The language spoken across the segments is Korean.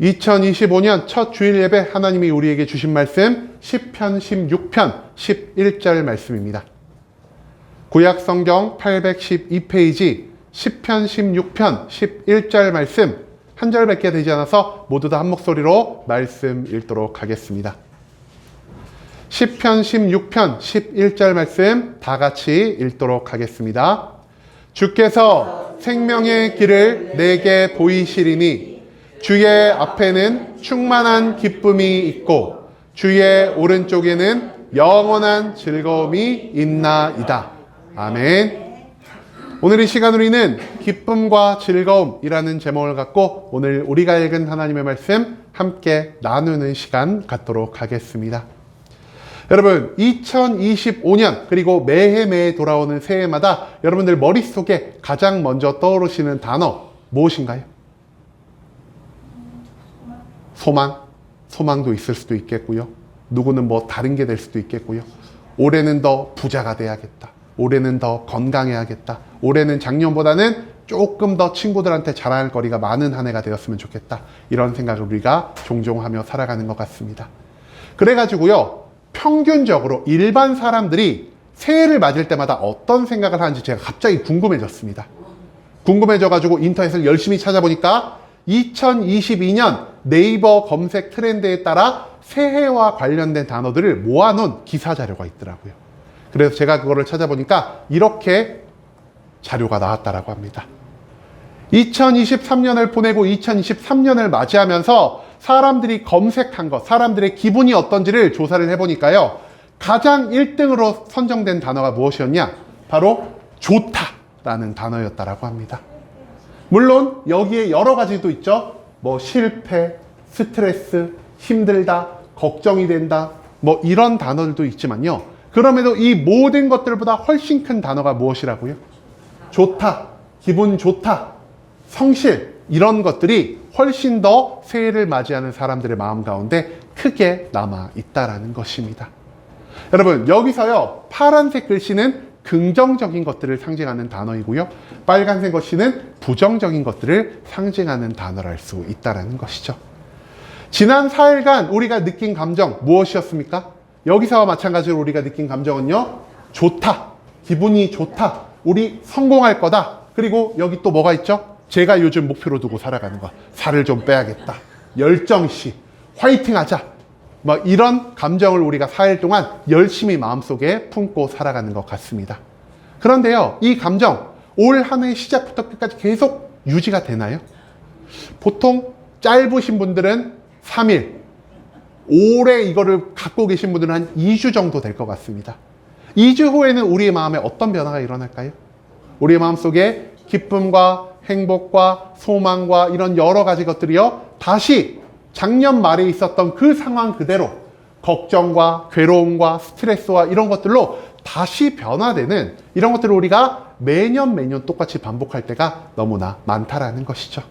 2025년 첫 주일 예배 하나님이 우리에게 주신 말씀 시편 16편 11절 말씀입니다. 구약 성경 812페이지 시편 16편 11절 말씀 한 절밖에 되지 않아서 모두 다 한 목소리로 말씀 읽도록 하겠습니다. 시편 16편 11절 말씀 다 같이 읽도록 하겠습니다. 주께서 생명의 길을 내게 보이시리니 주의 앞에는 충만한 기쁨이 있고 주의 오른쪽에는 영원한 즐거움이 있나이다. 아멘. 오늘 이 시간 우리는 기쁨과 즐거움이라는 제목을 갖고 오늘 우리가 읽은 하나님의 말씀 함께 나누는 시간 갖도록 하겠습니다. 여러분, 2025년 그리고 매해 돌아오는 새해마다 여러분들 머릿속에 가장 먼저 떠오르시는 단어 무엇인가요? 소망도 있을 수도 있겠고요. 누구는 뭐 다른 게 될 수도 있겠고요. 올해는 더 부자가 돼야겠다. 올해는 더 건강해야겠다. 올해는 작년보다는 조금 더 친구들한테 자랑할 거리가 많은 한 해가 되었으면 좋겠다. 이런 생각을 우리가 종종 하며 살아가는 것 같습니다. 그래가지고요, 평균적으로 일반 사람들이 새해를 맞을 때마다 어떤 생각을 하는지 제가 갑자기 궁금해졌습니다. 궁금해져가지고 인터넷을 열심히 찾아보니까 2022년 네이버 검색 트렌드에 따라 새해와 관련된 단어들을 모아놓은 기사 자료가 있더라고요. 그래서 제가 그거를 찾아보니까 이렇게 자료가 나왔다라고 합니다. 2023년을 보내고 2023년을 맞이하면서 사람들이 검색한 것, 사람들의 기분이 어떤지를 조사를 해보니까요, 가장 1등으로 선정된 단어가 무엇이었냐? 바로 좋다라는 단어였다라고 합니다. 물론 여기에 여러 가지도 있죠. 뭐 실패, 스트레스, 힘들다, 걱정이 된다, 뭐 이런 단어들도 있지만요. 그럼에도 이 모든 것들보다 훨씬 큰 단어가 무엇이라고요? 좋다, 기분 좋다, 성실, 이런 것들이 훨씬 더 새해를 맞이하는 사람들의 마음 가운데 크게 남아 있다라는 것입니다. 여러분, 여기서요, 파란색 글씨는 긍정적인 것들을 상징하는 단어이고요, 빨간색 글씨는 부정적인 것들을 상징하는 단어를 알 수 있다는 것이죠. 지난 4일간 우리가 느낀 감정 무엇이었습니까? 여기서와 마찬가지로 우리가 느낀 감정은요, 좋다, 기분이 좋다, 우리 성공할 거다. 그리고 여기 또 뭐가 있죠? 제가 요즘 목표로 두고 살아가는 거, 살을 좀 빼야겠다, 열정씨, 화이팅 하자, 뭐 이런 감정을 우리가 4일 동안 열심히 마음속에 품고 살아가는 것 같습니다. 그런데요, 이 감정 올 한 해 시작부터 끝까지 계속 유지가 되나요? 보통 짧으신 분들은 3일, 오래 이거를 갖고 계신 분들은 한 2주 정도 될 것 같습니다. 2주 후에는 우리의 마음에 어떤 변화가 일어날까요? 우리의 마음속에 기쁨과 행복과 소망과 이런 여러 가지 것들이요, 다시 작년 말에 있었던 그 상황 그대로 걱정과 괴로움과 스트레스와 이런 것들로 다시 변화되는 이런 것들을 우리가 매년 똑같이 반복할 때가 너무나 많다라는 것이죠.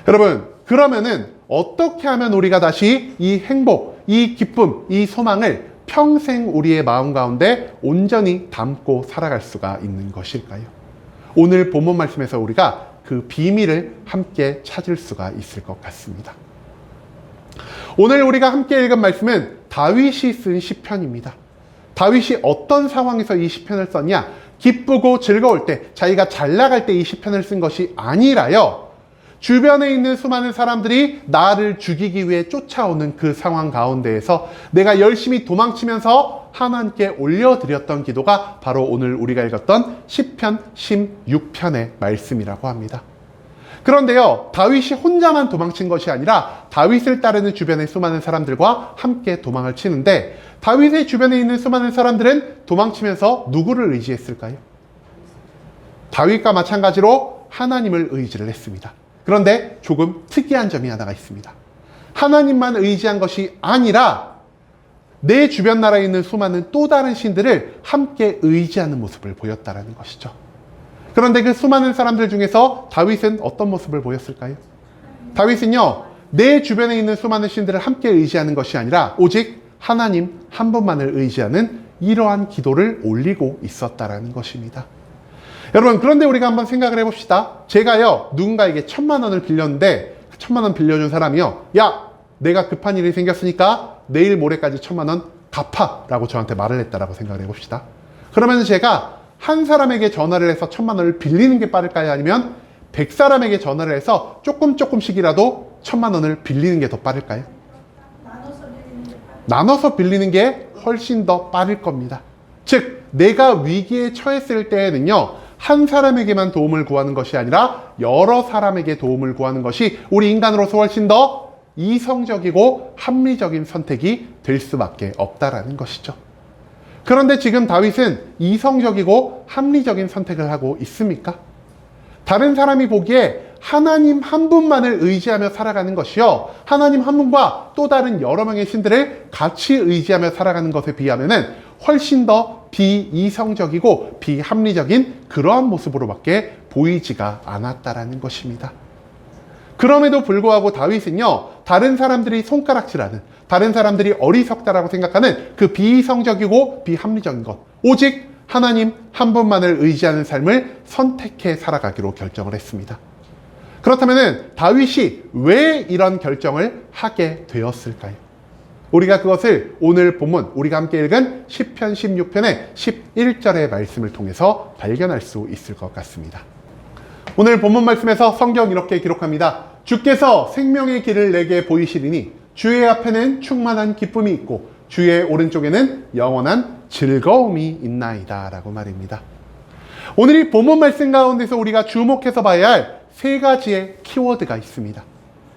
여러분, 그러면은 어떻게 하면 우리가 다시 이 행복, 이 기쁨, 이 소망을 평생 우리의 마음 가운데 온전히 담고 살아갈 수가 있는 것일까요? 오늘 본문 말씀에서 우리가 그 비밀을 함께 찾을 수가 있을 것 같습니다. 오늘 우리가 함께 읽은 말씀은 다윗이 쓴 시편입니다. 다윗이 어떤 상황에서 이 시편을 썼냐? 기쁘고 즐거울 때, 자기가 잘 나갈 때 이 시편을 쓴 것이 아니라요, 주변에 있는 수많은 사람들이 나를 죽이기 위해 쫓아오는 그 상황 가운데에서 내가 열심히 도망치면서 하나님께 올려드렸던 기도가 바로 오늘 우리가 읽었던 시편 16편의 말씀이라고 합니다. 그런데요, 다윗이 혼자만 도망친 것이 아니라 다윗을 따르는 주변의 수많은 사람들과 함께 도망을 치는데, 다윗의 주변에 있는 수많은 사람들은 도망치면서 누구를 의지했을까요? 다윗과 마찬가지로 하나님을 의지를 했습니다. 그런데 조금 특이한 점이 하나가 있습니다. 하나님만 의지한 것이 아니라 내 주변 나라에 있는 수많은 또 다른 신들을 함께 의지하는 모습을 보였다는 것이죠. 그런데 그 수많은 사람들 중에서 다윗은 어떤 모습을 보였을까요? 다윗은요, 내 주변에 있는 수많은 신들을 함께 의지하는 것이 아니라 오직 하나님 한 분만을 의지하는 이러한 기도를 올리고 있었다는 것입니다. 여러분, 그런데 우리가 한번 생각을 해봅시다. 제가요, 누군가에게 1,000만 원을 빌렸는데 천만 원 빌려준 사람이요. 야, 내가 급한 일이 생겼으니까 내일 모레까지 천만 원 갚아 라고 저한테 말을 했다라고 생각을 해봅시다. 그러면 제가 한 사람에게 전화를 해서 천만 원을 빌리는 게 빠를까요? 아니면 100사람에게 전화를 해서 조금씩이라도 천만 원을 빌리는 게 더 빠를까요? 나눠서 빌리는 게 훨씬 더 빠를 겁니다. 즉, 내가 위기에 처했을 때에는요, 한 사람에게만 도움을 구하는 것이 아니라 여러 사람에게 도움을 구하는 것이 우리 인간으로서 훨씬 더 이성적이고 합리적인 선택이 될 수밖에 없다라는 것이죠. 그런데 지금 다윗은 이성적이고 합리적인 선택을 하고 있습니까? 다른 사람이 보기에 하나님 한 분만을 의지하며 살아가는 것이요, 하나님 한 분과 또 다른 여러 명의 신들을 같이 의지하며 살아가는 것에 비하면은 훨씬 더 비이성적이고 비합리적인 그러한 모습으로밖에 보이지가 않았다라는 것입니다. 그럼에도 불구하고 다윗은요, 다른 사람들이 손가락질하는, 다른 사람들이 어리석다라고 생각하는 그 비이성적이고 비합리적인 것, 오직 하나님 한 분만을 의지하는 삶을 선택해 살아가기로 결정을 했습니다. 그렇다면 다윗이 왜 이런 결정을 하게 되었을까요? 우리가 그것을 오늘 본문, 우리가 함께 읽은 시편 16편의 11절의 말씀을 통해서 발견할 수 있을 것 같습니다. 오늘 본문 말씀에서 성경 이렇게 기록합니다. 주께서 생명의 길을 내게 보이시리니 주의 앞에는 충만한 기쁨이 있고 주의 오른쪽에는 영원한 즐거움이 있나이다 라고 말입니다. 오늘 이 본문 말씀 가운데서 우리가 주목해서 봐야 할 세 가지의 키워드가 있습니다.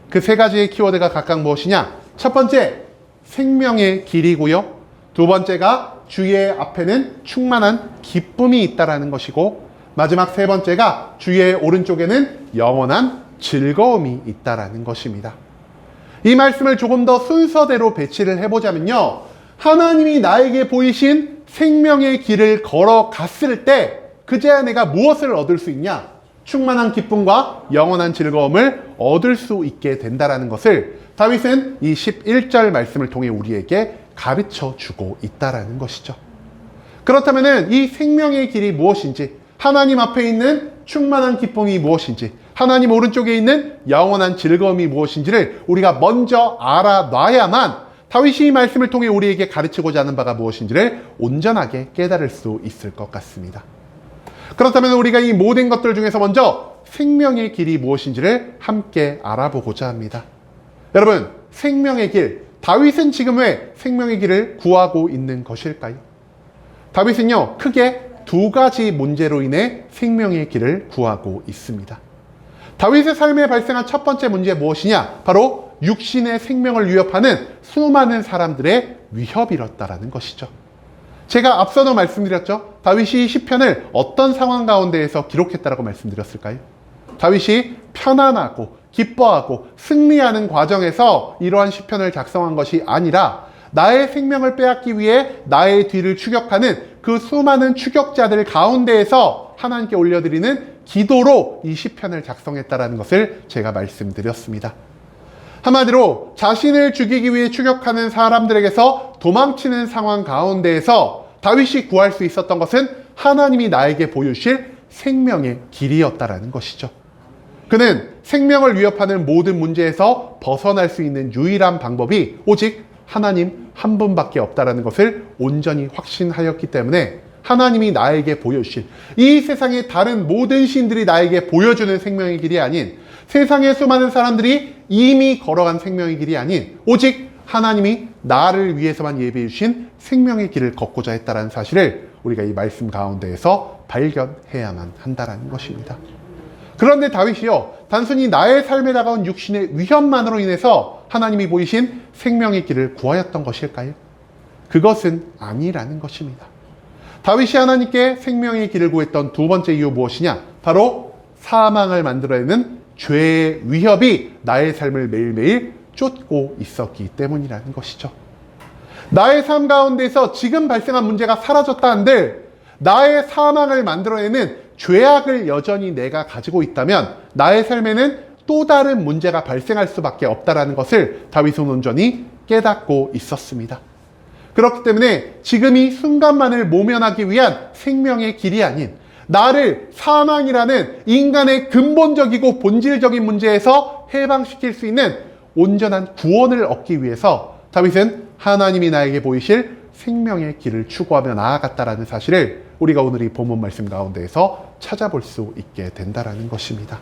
그 세 가지의 키워드가 각각 무엇이냐? 첫 번째, 생명의 길이고요. 두 번째가 주의 앞에는 충만한 기쁨이 있다라는 것이고, 마지막 세 번째가 주의 오른쪽에는 영원한 즐거움이 있다라는 것입니다. 이 말씀을 조금 더 순서대로 배치를 해보자면요, 하나님이 나에게 보이신 생명의 길을 걸어갔을 때 그제야 내가 무엇을 얻을 수 있냐? 충만한 기쁨과 영원한 즐거움을 얻을 수 있게 된다라는 것을 다윗은 이 11절 말씀을 통해 우리에게 가르쳐 주고 있다라는 것이죠. 그렇다면 이 생명의 길이 무엇인지, 하나님 앞에 있는 충만한 기쁨이 무엇인지, 하나님 오른쪽에 있는 영원한 즐거움이 무엇인지를 우리가 먼저 알아놔야만 다윗이 이 말씀을 통해 우리에게 가르치고자 하는 바가 무엇인지를 온전하게 깨달을 수 있을 것 같습니다. 그렇다면 우리가 이 모든 것들 중에서 먼저 생명의 길이 무엇인지를 함께 알아보고자 합니다. 여러분, 생명의 길, 다윗은 지금 왜 생명의 길을 구하고 있는 것일까요? 다윗은요, 크게 두 가지 문제로 인해 생명의 길을 구하고 있습니다. 다윗의 삶에 발생한 첫 번째 문제 무엇이냐? 바로 육신의 생명을 위협하는 수많은 사람들의 위협이었다라는 것이죠. 제가 앞서도 말씀드렸죠. 다윗이 이 시편을 어떤 상황 가운데에서 기록했다라고 말씀드렸을까요? 다윗이 편안하고 기뻐하고 승리하는 과정에서 이러한 시편을 작성한 것이 아니라 나의 생명을 빼앗기 위해 나의 뒤를 추격하는 그 수많은 추격자들 가운데에서 하나님께 올려드리는 기도로 이 시편을 작성했다라는 것을 제가 말씀드렸습니다. 한마디로 자신을 죽이기 위해 추격하는 사람들에게서 도망치는 상황 가운데에서 다윗이 구할 수 있었던 것은 하나님이 나에게 보여주실 생명의 길이었다라는 것이죠. 그는 생명을 위협하는 모든 문제에서 벗어날 수 있는 유일한 방법이 오직 하나님 한 분밖에 없다라는 것을 온전히 확신하였기 때문에 하나님이 나에게 보여주실, 이 세상의 다른 모든 신들이 나에게 보여주는 생명의 길이 아닌, 세상의 수많은 사람들이 이미 걸어간 생명의 길이 아닌, 오직 하나님이 나를 위해서만 예비해 주신 생명의 길을 걷고자 했다는 사실을 우리가 이 말씀 가운데에서 발견해야만 한다는 것입니다. 그런데 다윗이요, 단순히 나의 삶에 다가온 육신의 위협만으로 인해서 하나님이 보이신 생명의 길을 구하였던 것일까요? 그것은 아니라는 것입니다. 다윗이 하나님께 생명의 길을 구했던 두 번째 이유 무엇이냐? 바로 사망을 만들어내는 죄의 위협이 나의 삶을 매일매일 쫓고 있었기 때문이라는 것이죠. 나의 삶 가운데서 지금 발생한 문제가 사라졌다 한들 나의 사망을 만들어내는 죄악을 여전히 내가 가지고 있다면 나의 삶에는 또 다른 문제가 발생할 수밖에 없다는 것을 다윗은 온전히 깨닫고 있었습니다. 그렇기 때문에 지금 이 순간만을 모면하기 위한 생명의 길이 아닌, 나를 사망이라는 인간의 근본적이고 본질적인 문제에서 해방시킬 수 있는 온전한 구원을 얻기 위해서 다윗은 하나님이 나에게 보이실 생명의 길을 추구하며 나아갔다라는 사실을 우리가 오늘 이 본문 말씀 가운데에서 찾아볼 수 있게 된다라는 것입니다.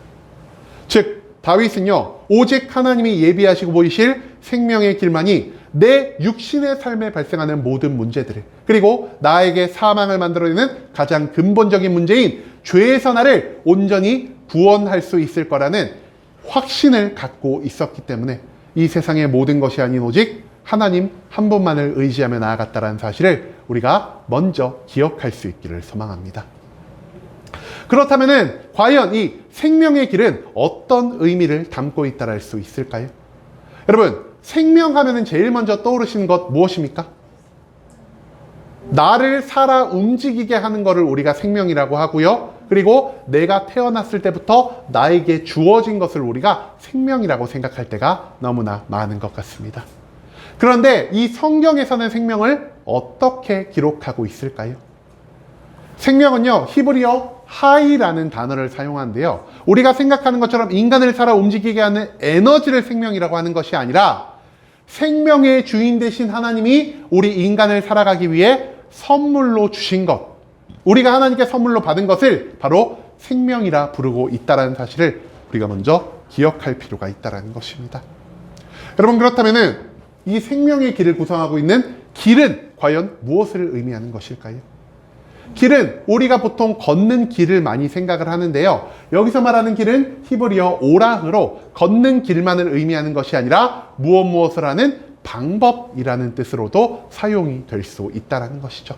즉 다윗은요, 오직 하나님이 예비하시고 보이실 생명의 길만이 내 육신의 삶에 발생하는 모든 문제들을, 그리고 나에게 사망을 만들어내는 가장 근본적인 문제인 죄에서 나를 온전히 구원할 수 있을 거라는 확신을 갖고 있었기 때문에 이 세상의 모든 것이 아닌 오직 하나님 한 분만을 의지하며 나아갔다는 사실을 우리가 먼저 기억할 수 있기를 소망합니다. 그렇다면 과연 이 생명의 길은 어떤 의미를 담고 있다라 할 수 있을까요? 여러분, 생명하면 제일 먼저 떠오르시는 것 무엇입니까? 나를 살아 움직이게 하는 것을 우리가 생명이라고 하고요. 그리고 내가 태어났을 때부터 나에게 주어진 것을 우리가 생명이라고 생각할 때가 너무나 많은 것 같습니다. 그런데 이 성경에서는 생명을 어떻게 기록하고 있을까요? 생명은요, 히브리어 하이라는 단어를 사용하는데요, 우리가 생각하는 것처럼 인간을 살아 움직이게 하는 에너지를 생명이라고 하는 것이 아니라 생명의 주인 되신 하나님이 우리 인간을 살아가기 위해 선물로 주신 것, 우리가 하나님께 선물로 받은 것을 바로 생명이라 부르고 있다는 사실을 우리가 먼저 기억할 필요가 있다는 것입니다. 여러분, 그렇다면 이 생명의 길을 구성하고 있는 길은 과연 무엇을 의미하는 것일까요? 길은 우리가 보통 걷는 길을 많이 생각을 하는데요, 여기서 말하는 길은 히브리어 오라흐로 걷는 길만을 의미하는 것이 아니라 무엇을 하는 방법이라는 뜻으로도 사용이 될 수 있다는 것이죠.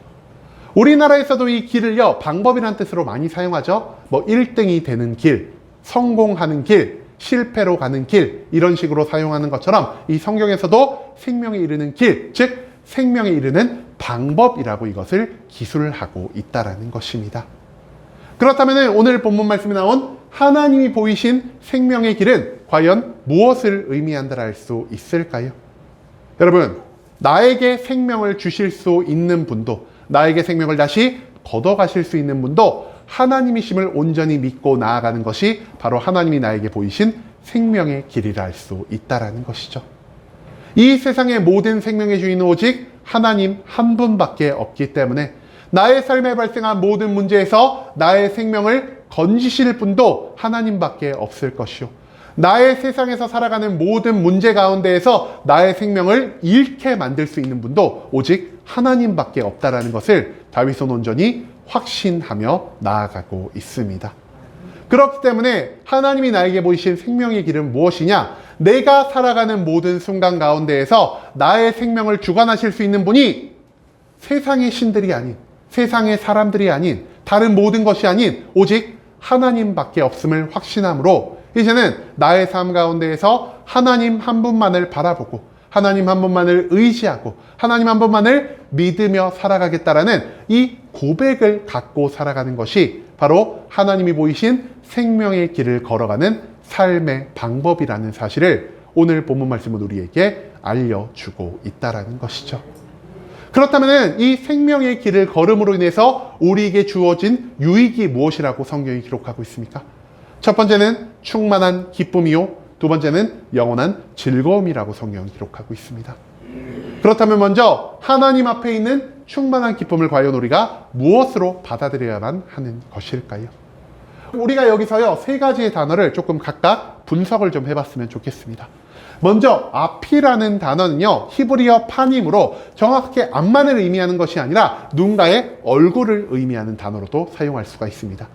우리나라에서도 이 길을요, 방법이라는 뜻으로 많이 사용하죠. 1등이 되는 길, 성공하는 길, 실패로 가는 길, 이런 식으로 사용하는 것처럼 이 성경에서도 생명에 이르는 길, 즉 생명에 이르는 방법이라고 이것을 기술하고 있다는 것입니다. 그렇다면 오늘 본문 말씀에 나온 하나님이 보이신 생명의 길은 과연 무엇을 의미한다 할 수 있을까요? 여러분, 나에게 생명을 주실 수 있는 분도, 나에게 생명을 다시 걷어가실 수 있는 분도 하나님이심을 온전히 믿고 나아가는 것이 바로 하나님이 나에게 보이신 생명의 길이라 할 수 있다는 것이죠. 이 세상의 모든 생명의 주인은 오직 하나님 한 분밖에 없기 때문에 나의 삶에 발생한 모든 문제에서 나의 생명을 건지실 분도 하나님밖에 없을 것이요, 나의 세상에서 살아가는 모든 문제 가운데에서 나의 생명을 잃게 만들 수 있는 분도 오직 하나님밖에 없다라는 것을 다윗은 온전히 확신하며 나아가고 있습니다. 그렇기 때문에 하나님이 나에게 보이신 생명의 길은 무엇이냐? 내가 살아가는 모든 순간 가운데에서 나의 생명을 주관하실 수 있는 분이 세상의 신들이 아닌, 세상의 사람들이 아닌, 다른 모든 것이 아닌 오직 하나님밖에 없음을 확신함으로 이제는 나의 삶 가운데에서 하나님 한 분만을 바라보고 하나님 한 분만을 의지하고 하나님 한 분만을 믿으며 살아가겠다라는 이 고백을 갖고 살아가는 것이 바로 하나님이 보이신 생명의 길을 걸어가는 삶의 방법이라는 사실을 오늘 본문 말씀은 우리에게 알려주고 있다는 것이죠. 그렇다면 이 생명의 길을 걸음으로 인해서 우리에게 주어진 유익이 무엇이라고 성경이 기록하고 있습니까? 첫 번째는 충만한 기쁨이요, 두 번째는 영원한 즐거움이라고 성경은 기록하고 있습니다. 그렇다면 먼저 하나님 앞에 있는 충만한 기쁨을 과연 우리가 무엇으로 받아들여야만 하는 것일까요? 우리가 여기서요, 세 가지의 단어를 조금 각각 분석을 좀 해봤으면 좋겠습니다. 먼저 앞이라는 단어는요, 히브리어 파님으로 정확하게 앞만을 의미하는 것이 아니라 누군가의 얼굴을 의미하는 단어로도 사용할 수가 있습니다.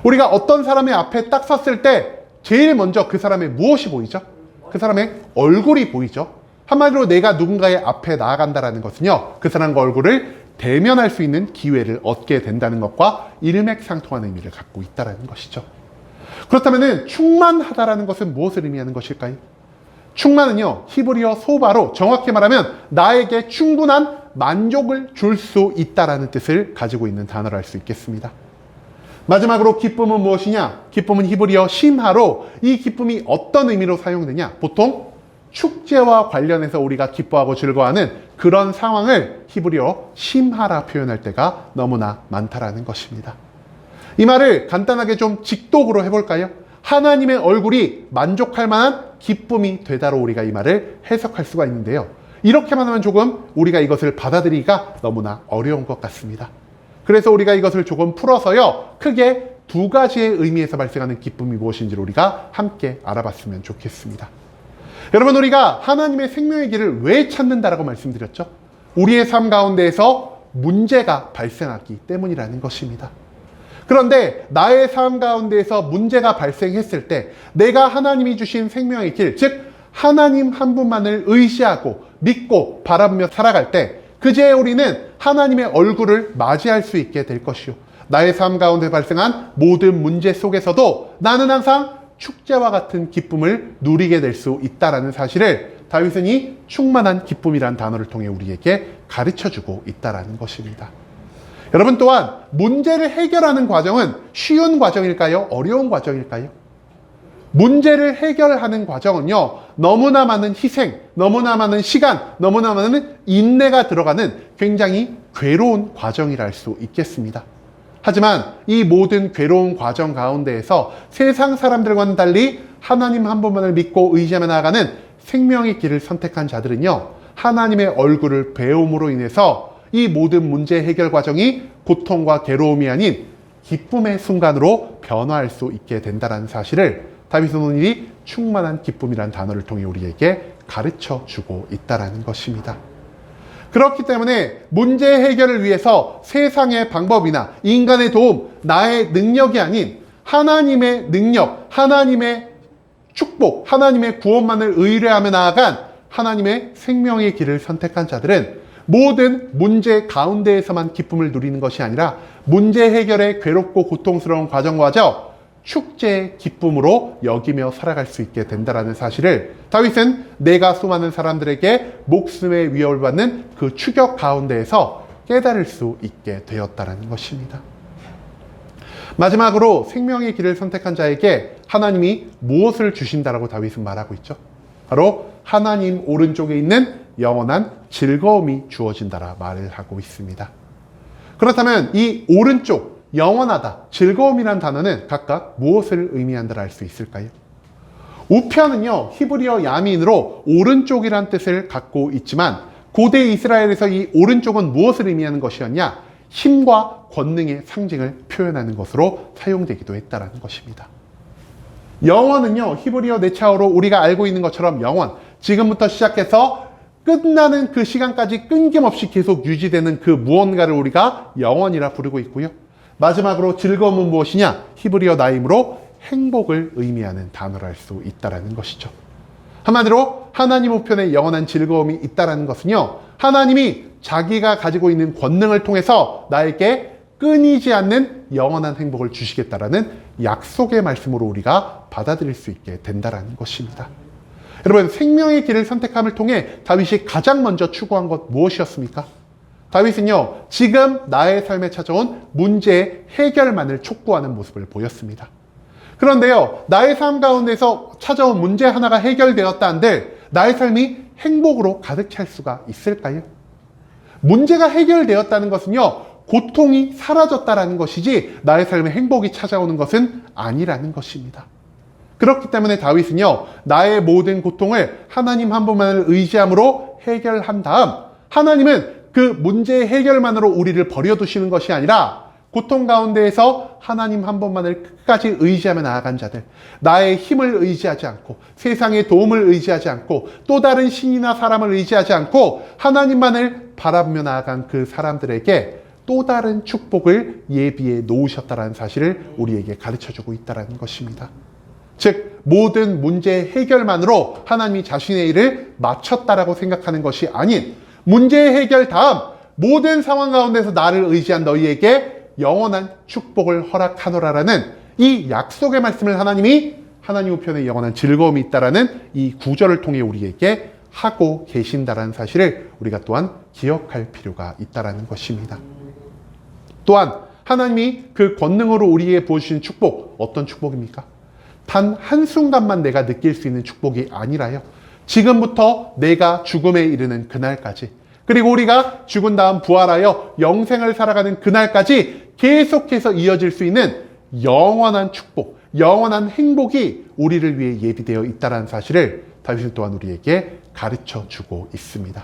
우리가 어떤 사람의 앞에 딱 섰을 때 제일 먼저 그 사람의 무엇이 보이죠? 그 사람의 얼굴이 보이죠. 한마디로 내가 누군가의 앞에 나아간다는 것은요, 그 사람과 얼굴을 대면할 수 있는 기회를 얻게 된다는 것과 일맥상통하는 의미를 갖고 있다는 것이죠. 그렇다면 충만하다라는 것은 무엇을 의미하는 것일까요? 충만은요, 히브리어 소바로 정확히 말하면 나에게 충분한 만족을 줄 수 있다라는 뜻을 가지고 있는 단어를 알 수 있겠습니다. 마지막으로 기쁨은 무엇이냐? 기쁨은 히브리어 심하로, 이 기쁨이 어떤 의미로 사용되냐? 보통 축제와 관련해서 우리가 기뻐하고 즐거워하는 그런 상황을 히브리어 심하라 표현할 때가 너무나 많다라는 것입니다. 이 말을 간단하게 좀 직독으로 해볼까요? 하나님의 얼굴이 만족할 만한 기쁨이 되다로 우리가 이 말을 해석할 수가 있는데요. 이렇게만 하면 조금 우리가 이것을 받아들이기가 너무나 어려운 것 같습니다. 그래서 우리가 이것을 조금 풀어서요, 크게 두 가지의 의미에서 발생하는 기쁨이 무엇인지를 우리가 함께 알아봤으면 좋겠습니다. 여러분, 우리가 하나님의 생명의 길을 왜 찾는다라고 말씀드렸죠? 우리의 삶 가운데에서 문제가 발생하기 때문이라는 것입니다. 그런데 나의 삶 가운데에서 문제가 발생했을 때 내가 하나님이 주신 생명의 길, 즉 하나님 한 분만을 의지하고 믿고 바라보며 살아갈 때 그제야 우리는 하나님의 얼굴을 맞이할 수 있게 될 것이요, 나의 삶 가운데 발생한 모든 문제 속에서도 나는 항상 축제와 같은 기쁨을 누리게 될 수 있다는 사실을 다윗은 이 충만한 기쁨이란 단어를 통해 우리에게 가르쳐주고 있다는 것입니다. 여러분, 또한 문제를 해결하는 과정은 쉬운 과정일까요? 어려운 과정일까요? 문제를 해결하는 과정은요, 너무나 많은 희생, 너무나 많은 시간, 너무나 많은 인내가 들어가는 굉장히 괴로운 과정이라 할 수 있겠습니다. 하지만 이 모든 괴로운 과정 가운데에서 세상 사람들과는 달리 하나님 한 분만을 믿고 의지하며 나아가는 생명의 길을 선택한 자들은요, 하나님의 얼굴을 배움으로 인해서 이 모든 문제 해결 과정이 고통과 괴로움이 아닌 기쁨의 순간으로 변화할 수 있게 된다는 사실을 다윗은 오늘 이 충만한 기쁨이라는 단어를 통해 우리에게 가르쳐 주고 있다는 것입니다. 그렇기 때문에 문제 해결을 위해서 세상의 방법이나 인간의 도움, 나의 능력이 아닌 하나님의 능력, 하나님의 축복, 하나님의 구원만을 의뢰하며 나아간 하나님의 생명의 길을 선택한 자들은 모든 문제 가운데에서만 기쁨을 누리는 것이 아니라 문제 해결의 괴롭고 고통스러운 과정마저 축제의 기쁨으로 여기며 살아갈 수 있게 된다는 사실을 다윗은 내가 수많은 사람들에게 목숨의 위협을 받는 그 추격 가운데에서 깨달을 수 있게 되었다는 것입니다. 마지막으로 생명의 길을 선택한 자에게 하나님이 무엇을 주신다라고 다윗은 말하고 있죠? 바로 하나님 오른쪽에 있는 영원한 즐거움이 주어진다라 말을 하고 있습니다. 그렇다면 이 오른쪽, 영원하다, 즐거움이란 단어는 각각 무엇을 의미한다라 할 수 있을까요? 우편은요, 히브리어 야민으로 오른쪽이란 뜻을 갖고 있지만 고대 이스라엘에서 이 오른쪽은 무엇을 의미하는 것이었냐? 힘과 권능의 상징을 표현하는 것으로 사용되기도 했다는 것입니다. 영원은요, 히브리어 네차어로 우리가 알고 있는 것처럼 영원, 지금부터 시작해서 끝나는 그 시간까지 끊김없이 계속 유지되는 그 무언가를 우리가 영원이라 부르고 있고요. 마지막으로 즐거움은 무엇이냐? 히브리어 나임으로 행복을 의미하는 단어를 할 수 있다는 것이죠. 한마디로 하나님 우편에 영원한 즐거움이 있다는 것은요, 하나님이 자기가 가지고 있는 권능을 통해서 나에게 끊이지 않는 영원한 행복을 주시겠다라는 약속의 말씀으로 우리가 받아들일 수 있게 된다는 것입니다. 여러분, 생명의 길을 선택함을 통해 다윗이 가장 먼저 추구한 것 무엇이었습니까? 다윗은요, 지금 나의 삶에 찾아온 문제의 해결만을 촉구하는 모습을 보였습니다. 그런데요, 나의 삶 가운데서 찾아온 문제 하나가 해결되었다 한들 나의 삶이 행복으로 가득 찰 수가 있을까요? 문제가 해결되었다는 것은요, 고통이 사라졌다라는 것이지 나의 삶에 행복이 찾아오는 것은 아니라는 것입니다. 그렇기 때문에 다윗은요, 나의 모든 고통을 하나님 한 분만을 의지함으로 해결한 다음 하나님은 그 문제의 해결만으로 우리를 버려두시는 것이 아니라 고통 가운데에서 하나님 한 분만을 끝까지 의지하며 나아간 자들, 나의 힘을 의지하지 않고 세상의 도움을 의지하지 않고 또 다른 신이나 사람을 의지하지 않고 하나님만을 바라보며 나아간 그 사람들에게 또 다른 축복을 예비해 놓으셨다는 사실을 우리에게 가르쳐주고 있다는 것입니다. 즉, 모든 문제 해결만으로 하나님이 자신의 일을 마쳤다라고 생각하는 것이 아닌 문제 해결 다음 모든 상황 가운데서 나를 의지한 너희에게 영원한 축복을 허락하노라라는 이 약속의 말씀을 하나님이 하나님 우편에 영원한 즐거움이 있다라는 이 구절을 통해 우리에게 하고 계신다라는 사실을 우리가 또한 기억할 필요가 있다라는 것입니다. 또한 하나님이 그 권능으로 우리에게 부어주신 축복, 어떤 축복입니까? 단 한순간만 내가 느낄 수 있는 축복이 아니라요, 지금부터 내가 죽음에 이르는 그날까지, 그리고 우리가 죽은 다음 부활하여 영생을 살아가는 그날까지 계속해서 이어질 수 있는 영원한 축복, 영원한 행복이 우리를 위해 예비되어 있다는 사실을 다윗은 또한 우리에게 가르쳐 주고 있습니다.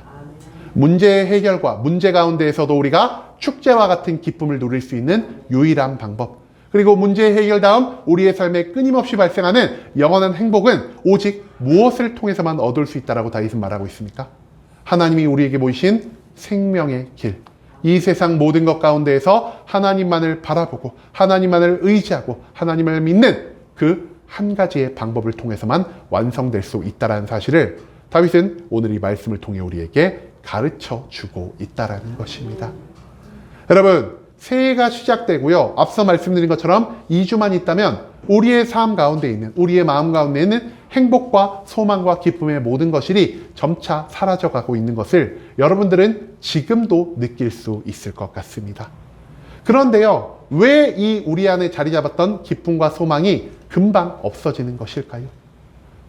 문제의 해결과 문제 가운데에서도 우리가 축제와 같은 기쁨을 누릴 수 있는 유일한 방법, 그리고 문제의 해결 다음 우리의 삶에 끊임없이 발생하는 영원한 행복은 오직 무엇을 통해서만 얻을 수 있다라고 다윗은 말하고 있습니까? 하나님이 우리에게 보이신 생명의 길, 이 세상 모든 것 가운데에서 하나님만을 바라보고 하나님만을 의지하고 하나님을 믿는 그 한 가지의 방법을 통해서만 완성될 수 있다는 사실을 다윗은 오늘 이 말씀을 통해 우리에게 가르쳐 주고 있다는 것입니다. 여러분, 새해가 시작되고요. 앞서 말씀드린 것처럼 2주만 있다면 우리의 삶 가운데 있는, 우리의 마음 가운데 있는 행복과 소망과 기쁨의 모든 것들이 점차 사라져가고 있는 것을 여러분들은 지금도 느낄 수 있을 것 같습니다. 그런데요, 왜 이 우리 안에 자리 잡았던 기쁨과 소망이 금방 없어지는 것일까요?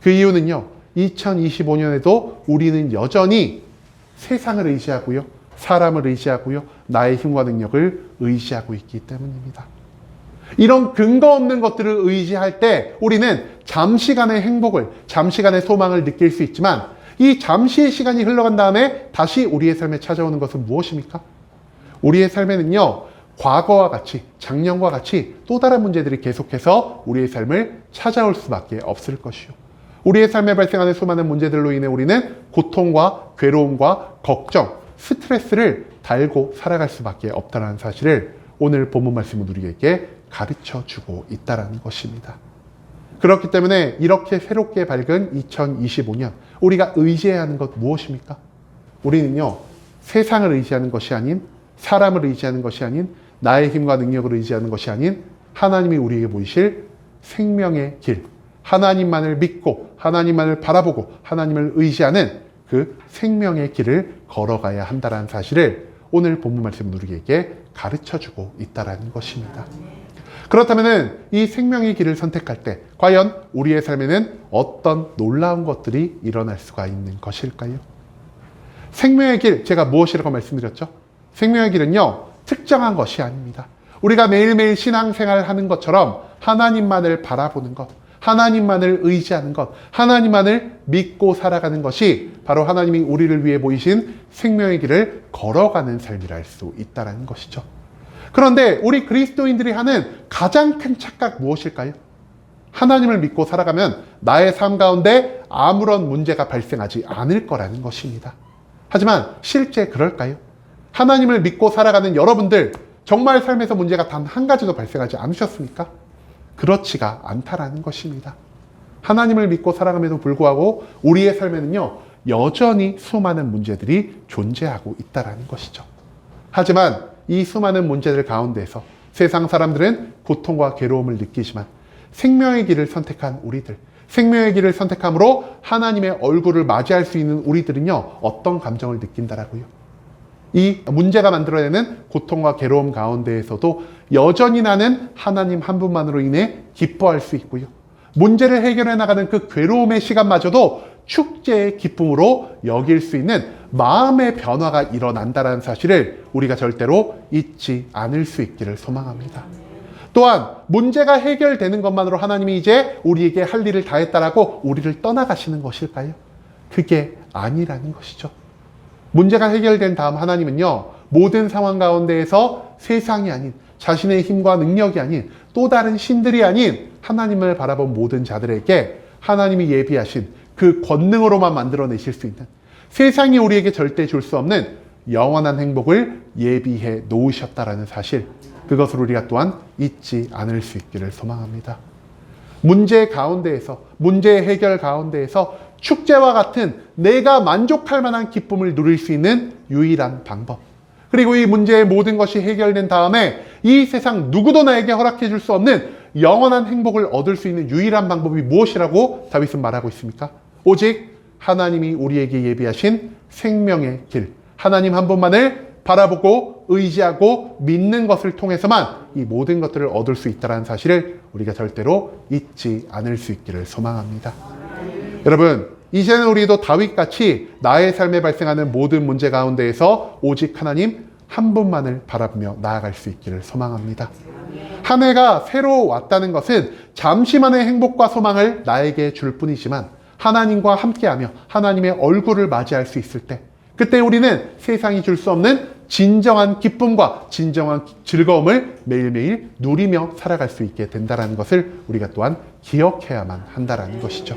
그 이유는요, 2025년에도 우리는 여전히 세상을 의지하고요, 사람을 의지하고요, 나의 힘과 능력을 의지하고 있기 때문입니다. 이런 근거 없는 것들을 의지할 때 우리는 잠시간의 행복을, 잠시간의 소망을 느낄 수 있지만 이 잠시의 시간이 흘러간 다음에 다시 우리의 삶에 찾아오는 것은 무엇입니까? 우리의 삶에는요, 과거와 같이, 작년과 같이 또 다른 문제들이 계속해서 우리의 삶을 찾아올 수밖에 없을 것이요. 우리의 삶에 발생하는 수많은 문제들로 인해 우리는 고통과 괴로움과 걱정, 스트레스를 달고 살아갈 수밖에 없다는 사실을 오늘 본문 말씀은 우리에게 가르쳐 주고 있다는 것입니다. 그렇기 때문에 이렇게 새롭게 밝은 2025년, 우리가 의지해야 하는 것 무엇입니까? 우리는요, 세상을 의지하는 것이 아닌, 사람을 의지하는 것이 아닌, 나의 힘과 능력을 의지하는 것이 아닌 하나님이 우리에게 보이실 생명의 길, 하나님만을 믿고 하나님만을 바라보고 하나님을 의지하는 그 생명의 길을 걸어가야 한다는 사실을 오늘 본문 말씀은 우리에게 가르쳐주고 있다는 것입니다. 그렇다면 이 생명의 길을 선택할 때 과연 우리의 삶에는 어떤 놀라운 것들이 일어날 수가 있는 것일까요? 생명의 길, 제가 무엇이라고 말씀드렸죠? 생명의 길은요, 특정한 것이 아닙니다. 우리가 매일매일 신앙생활을 하는 것처럼 하나님만을 바라보는 것, 하나님만을 의지하는 것, 하나님만을 믿고 살아가는 것이 바로 하나님이 우리를 위해 보이신 생명의 길을 걸어가는 삶이라 할 수 있다는 것이죠. 그런데 우리 그리스도인들이 하는 가장 큰 착각 무엇일까요? 하나님을 믿고 살아가면 나의 삶 가운데 아무런 문제가 발생하지 않을 거라는 것입니다. 하지만 실제 그럴까요? 하나님을 믿고 살아가는 여러분들, 정말 삶에서 문제가 단 한 가지도 발생하지 않으셨습니까? 그렇지가 않다라는 것입니다. 하나님을 믿고 살아감에도 불구하고 우리의 삶에는요, 여전히 수많은 문제들이 존재하고 있다라는 것이죠. 하지만 이 수많은 문제들 가운데서 세상 사람들은 고통과 괴로움을 느끼지만 생명의 길을 선택한 우리들, 생명의 길을 선택함으로 하나님의 얼굴을 맞이할 수 있는 우리들은요, 어떤 감정을 느낀다라고요? 이 문제가 만들어내는 고통과 괴로움 가운데에서도 여전히 나는 하나님 한 분만으로 인해 기뻐할 수 있고요. 문제를 해결해 나가는 그 괴로움의 시간마저도 축제의 기쁨으로 여길 수 있는 마음의 변화가 일어난다는 사실을 우리가 절대로 잊지 않을 수 있기를 소망합니다. 또한 문제가 해결되는 것만으로 하나님이 이제 우리에게 할 일을 다 했다라고 우리를 떠나가시는 것일까요? 그게 아니라는 것이죠. 문제가 해결된 다음 하나님은요, 모든 상황 가운데에서 세상이 아닌, 자신의 힘과 능력이 아닌, 또 다른 신들이 아닌 하나님을 바라본 모든 자들에게 하나님이 예비하신 그 권능으로만 만들어내실 수 있는, 세상이 우리에게 절대 줄 수 없는 영원한 행복을 예비해 놓으셨다라는 사실, 그것을 우리가 또한 잊지 않을 수 있기를 소망합니다. 문제 가운데에서, 문제 해결 가운데에서 축제와 같은 내가 만족할 만한 기쁨을 누릴 수 있는 유일한 방법, 그리고 이 문제의 모든 것이 해결된 다음에 이 세상 누구도 나에게 허락해 줄 수 없는 영원한 행복을 얻을 수 있는 유일한 방법이 무엇이라고 다윗은 말하고 있습니까? 오직 하나님이 우리에게 예비하신 생명의 길, 하나님 한 분만을 바라보고 의지하고 믿는 것을 통해서만 이 모든 것들을 얻을 수 있다는 사실을 우리가 절대로 잊지 않을 수 있기를 소망합니다. 여러분, 이제는 우리도 다윗같이 나의 삶에 발생하는 모든 문제 가운데에서 오직 하나님 한 분만을 바라보며 나아갈 수 있기를 소망합니다. 한 해가 새로 왔다는 것은 잠시만의 행복과 소망을 나에게 줄 뿐이지만 하나님과 함께하며 하나님의 얼굴을 맞이할 수 있을 때, 그때 우리는 세상이 줄 수 없는 진정한 기쁨과 진정한 즐거움을 매일매일 누리며 살아갈 수 있게 된다는 것을 우리가 또한 기억해야만 한다는 것이죠.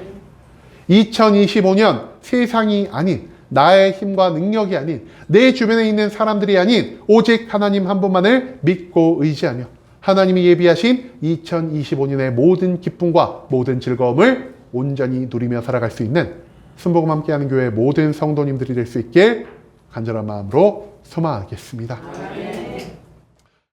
2025년 세상이 아닌, 나의 힘과 능력이 아닌, 내 주변에 있는 사람들이 아닌 오직 하나님 한 분만을 믿고 의지하며 하나님이 예비하신 2025년의 모든 기쁨과 모든 즐거움을 온전히 누리며 살아갈 수 있는 순복음 함께하는 교회 모든 성도님들이 될 수 있길 간절한 마음으로 소망하겠습니다.